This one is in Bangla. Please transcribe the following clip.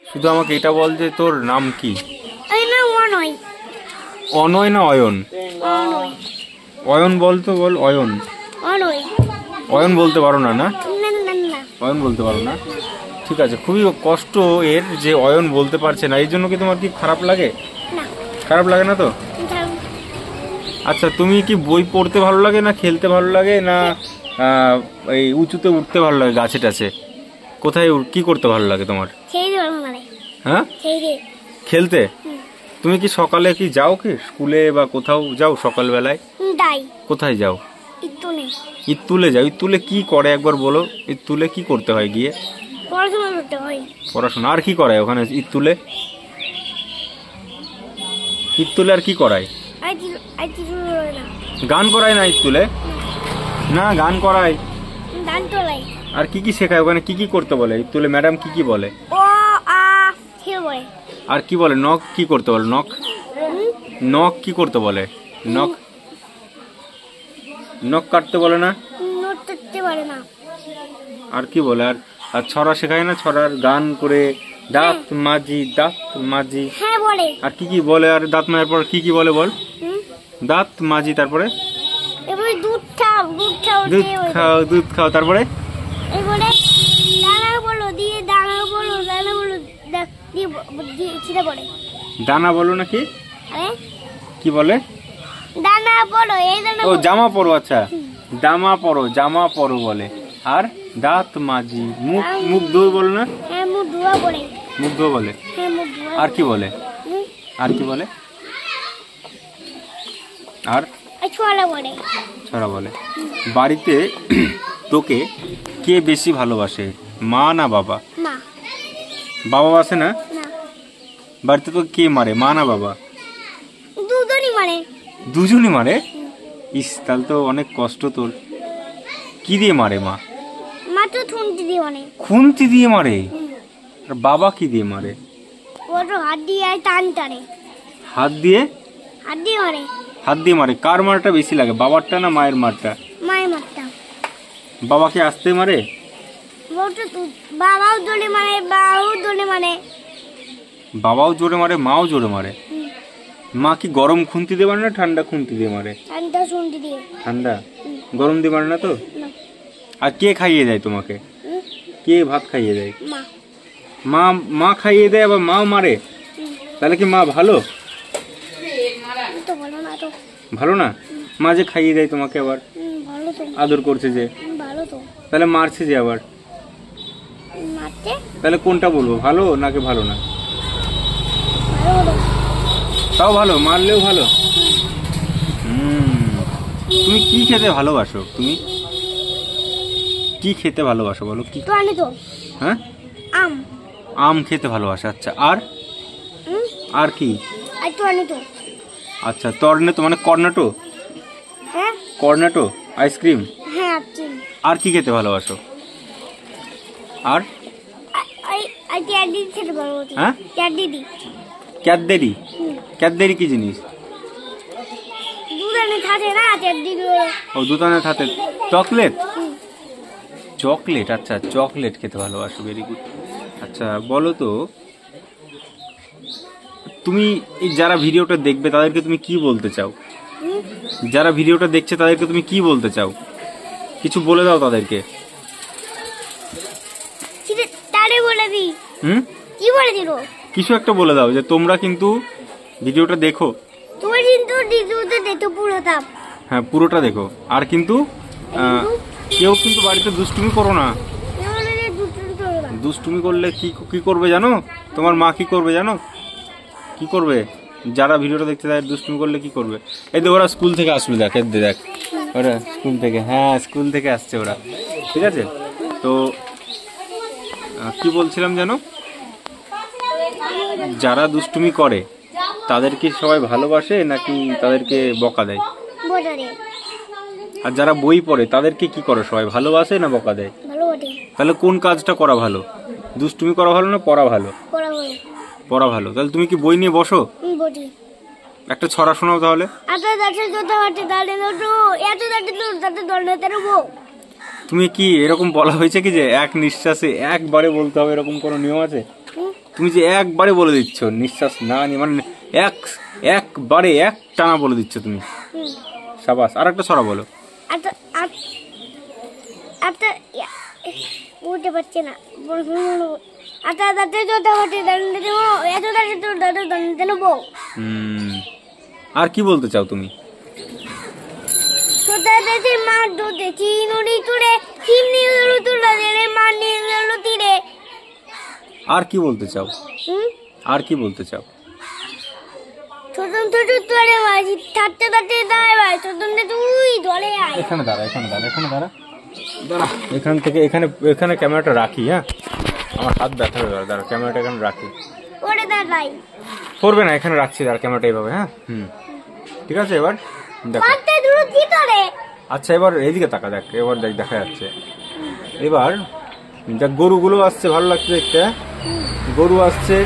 শুধু আমাকে এটা বল যে তোর নাম কি? অনয়। অনয় না অয়ন? অনয়। অয়ন বলতো, বল অয়ন। অনয়। অয়ন বলতে পারো না? না, না না না। অয়ন বলতে পারো না, ঠিক আছে। খুবই কষ্ট এর যে অয়ন বলতে পারছে না, এই জন্য কি তোমার কি খারাপ লাগে? না। খারাপ লাগে না তো? আচ্ছা, তুমি কি বই পড়তে ভালো লাগে না খেলতে ভালো লাগে না এই উঁচুতে উঠতে ভালো লাগে, গাছে টাছে? কোথায় কি করতে ভালো লাগে তোমার? হ্যাঁ, খেলতে। তুমি কি সকালে কি যাও কি স্কুলে বা কোথাও যাও সকালবেলায়? কোথায় যাও? ইতুলে যাও। ইতুলে কি করে একবার বলো? ইতুলে কি করতে হয় গিয়ে? পড়াশোনা করতে হয়। পড়াশোনা। আর কি করায় ওখানে ইতুলে? ইতুলে আর কি করায়? গান করায় না ইতুলে? না, গান করায়। আর কি কি শেখায় ওখানে? কি কি করতে বলে ইতুলে ম্যাডাম? কি কি বলে? আর কি বলে? নখ কি করতে বলে? নখ নখ কি করতে বলে? নখ নখ কাটতে বলে না? আর কি বলে? আর ছড়া শেখায় না? ছড়ার গান করে দাঁত মাজি, দাঁত মাজি। আর কি কি বলে? আর দাঁত মাজার পর কি কি বলে বল? দাঁত মাজি, তারপরে দুধ খাও, দুধ খাও, তারপরে দানা বলো নাকি? কি বলে? ও জামা পরো। আচ্ছা, জামা পরো, জামা পরো বলে। আর দাঁত মাজি, মুখ মুখ ধোয় বলো না? মুখ ধোয়া বলে। আর কি বলে? আর কি বলে? আর ছড়া বলে। বাড়িতে তোকে কে বেশি ভালোবাসে, মা না বাবা? বাবা বাসে না? বাড়িতে তো কে মারে, মা না বাবা? দুজনই মারে। ইস, তাহলে তো অনেক কষ্ট তোর। কি দিয়ে মারে মা? খুন্তি দিয়ে মারে। আর বাবা কি দিয়ে মারে? হাত দিয়ে মারে। হাত দিয়ে মারে। কার মারটা বেশি লাগে, বাবারটা না মায়ের মারটা? বাবাকে আসতে মারে? বাবাও জোরে মারে, বাবাও জোরে মারে, মাও জোরে মারে। মা কি গরম খুন্তি দিয়ে মারে না ঠান্ডা খুন্তি দিয়ে মারে? ঠান্ডা। গরম দিয়ে মারে না তো? আর কে খাইয়ে দেয় তোমাকে? কে ভাত খাইয়ে দেয়? মা। মা খাইয়ে দেয়, আবার মাও মারে। তাহলে কি মা ভালো? ভালো না? মা যে খাইয়ে দেয় তোমাকে, আবার আদর করছে যে, তাহলে মারছে যে আবার, তাহলে কোনটা বলবো, ভালো নাকি ভালো না? তাও ভালো, মারলেও ভালো। তুমি কি খেতে ভালোবাসো? তুমি কি খেতে ভালোবাসো বলো? কি? হ্যাঁ, আম খেতে ভালোবাসো। আচ্ছা, আর কি? আচ্ছা, টর্নেটো মানে কর্নেটো? Cornetto ice cream. আর কি খেতে ভালোবাসো? আর হ্যাঁ, ক্যাডবেরি। ক্যাডবেরি কি জিনিস? ও, দুধের সাথে চকলেট। চকলেট, আচ্ছা, চকলেট খেতে ভালোবাসো, ভেরি গুড। আচ্ছা, বলো তো, তুমি যারা ভিডিওটা দেখবে তাদেরকে তুমি কি বলতে চাও? যারা ভিডিওটা দেখছে তাদেরকে তুমি কি বলতে চাও? কিছু বলে দাও তাদেরকে। কিছু একটা বলে দাও, যে তোমরা কিন্তু ভিডিওটা দেখো। হ্যাঁ, পুরোটা দেখো। আর কিন্তু কেউ কিন্তু বাড়িতে দুষ্টুমি করো না। দুষ্টুমি করলে কি করবে জানো? তোমার মা কি করবে জানো? কি করবে? যারা ভিডিওটা দেখতে তাদের দুষ্টুমি করলে কি করবে? এই তো ওরা স্কুল থেকে আসবে, দেখ দেখ, ওরা স্কুল থেকে, হ্যাঁ স্কুল থেকে আসছে ওরা, ঠিক আছে। তো কি বলছিলাম জানো? যারা দুষ্টুমি করে তাদেরকে সবাই ভালোবাসে নাকি তাদেরকে বকা দেয়? আর যারা বই পড়ে তাদেরকে কি করে সবাই, ভালোবাসে না বকা দেয়? তাহলে কোন কাজটা করা ভালো? দুষ্টুমি করা ভালো না পড়া ভালো? পড়া ভালো। তাহলে তুমি কি বই নিয়ে বসো? একটা ছড়া শোনাও তাহলে। তুমি কি এরকম বলা হয়েছে কি যে এক নিঃশ্বাসে একবারে বলতে হবে, এরকম কোনো নিয়ম আছে? তুমি যে একবারে বলে দিচ্ছ, নিঃশ্বাস না নিয়ে, মানে একবারে এক টানা বলে দিচ্ছ তুমি। হুম। সাবাস। আর একটা ছড়া বলো। আচ্ছা আচ্ছা বুঝতে পারছি না। আচ্ছা দাঁতে জোটা হতে দাঁড়িয়ে দেবো, এত দাঁড়িয়ে তো দাঁড়িয়ে নেবো। আর কি বলতে চাও তুমি? ছোটা দেশে মাছ ধরতে চিনুড়ি তুলে চিমনি তুলে দিলে মাছ নিয়ে গেল তীরে। আর কি বলতে চাও? আর কি বলতে চাও? ছোট ছোট তোরে ভাই থাকতে থাকতে দাঁড়ায় ভাই ছোট তুই ধরে আয়। এখানে দাঁড়া, এখানে দাঁড়া, এখানে দাঁড়া, দাঁড়া। এখান থেকে এখানে ক্যামেরাটা রাখি। হ্যাঁ, আমার হাত ব্যথা হয়ে গেল। দাঁড়া, ক্যামেরাটা এখানে রাখি। ওরে দাঁড়াই পড়বে না, এখানে রাখছি। দাঁড়া, ক্যামেরাটা এইভাবে। হ্যাঁ, ঠিক আছে। এবার দেখো। পাতে দূর কি করে? আচ্ছা, এবার এইদিকে তাকা, দেখ। এবার দেখ, দেখা যাচ্ছে। এবার দেখ, গরুগুলো আসছে, ভালো লাগছে দেখতে। গরু আসছে।